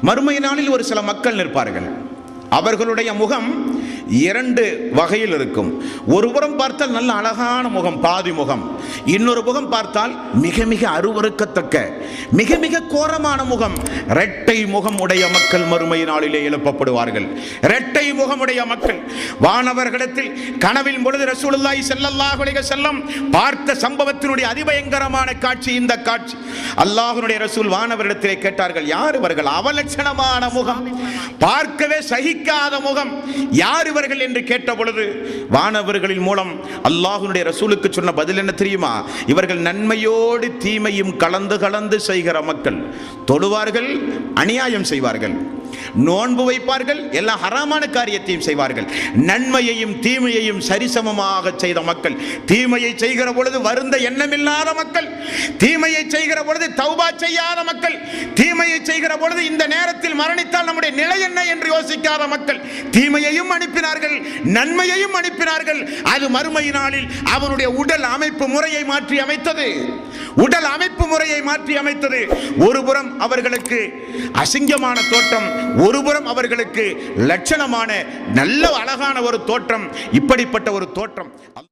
மறுமை நாளில் ஒரு சில மக்கள் நிற்பார்கள். அவர்களுடைய முகம் இரண்டு வகையில் இருக்கும். ஒரு புறம் பார்த்தால் நல்ல அழகான முகம், பாதி முகம். இன்னொரு முகம் பார்த்தால் மிக மிக அருவருக்கத்தக்க மிக மிக கோரமான முகம். இரட்டை முகம் உடைய மக்கள் மறுமை நாளிலே எழுப்பப்படுவார்கள். இரட்டை முகமுடைய மக்கள். வானவர்களிடத்தில் கனவின் பொழுது ரசூலுல்லாஹி ஸல்லல்லாஹு அலைஹி வஸல்லம் பார்த்த சம்பவத்தினுடைய அதிபயங்கரமான காட்சி இந்த காட்சி. அல்லாஹ்வுடைய ரசூல் வானவரிடத்திலே கேட்டார்கள், யார் இவர்கள்? அவலட்சணமான முகம், பார்க்கவே சகிக்காத முகம், யார் இவர்கள் என்று கேட்ட பொழுது வானவர்களின் மூலம் அல்லாஹ்வுடைய ரசூலுக்கு சொன்ன பதில் என்ன தெரியுமா? இவர்கள் நன்மையோடு தீமையும் கலந்து கலந்து செய்கிற மக்கள். தொழுவார்கள், அநியாயம் செய்வார்கள், நோன்பு வைப்பார்கள், எல்லா ஹராமான காரியத்தையும் செய்வார்கள், நன்மையையும் தீமையையும் சரிசமமாக செய்த மக்கள். தீமையை செய்கிற பொழுது வருந்த எண்ணமில்லாத மக்கள், தீமையை செய்கிற பொழுது தௌபா செய்யாத மக்கள், தீமையை செய்கிற பொழுது இந்த நேரத்தில் மரணித்தால் நம்முடைய நிலை என்ன என்று யோசிக்காத மக்கள். தீமையையும் அனுப்பினார்கள், நன்மையையும் அனுப்பினார்கள். அது மறுமை நாளில் அவனுடைய உடல் அமைப்பு முறையை மாற்றி அமைத்தது. உடல் அமைப்பு முறையை மாற்றி அமைத்தது. ஒருபுறம் அவர்களுக்கு அசிங்கமான தோற்றம், ஒருபுறம் அவர்களுக்கு லட்சணமான நல்ல அழகான ஒரு தோற்றம். இப்படிப்பட்ட ஒரு தோற்றம்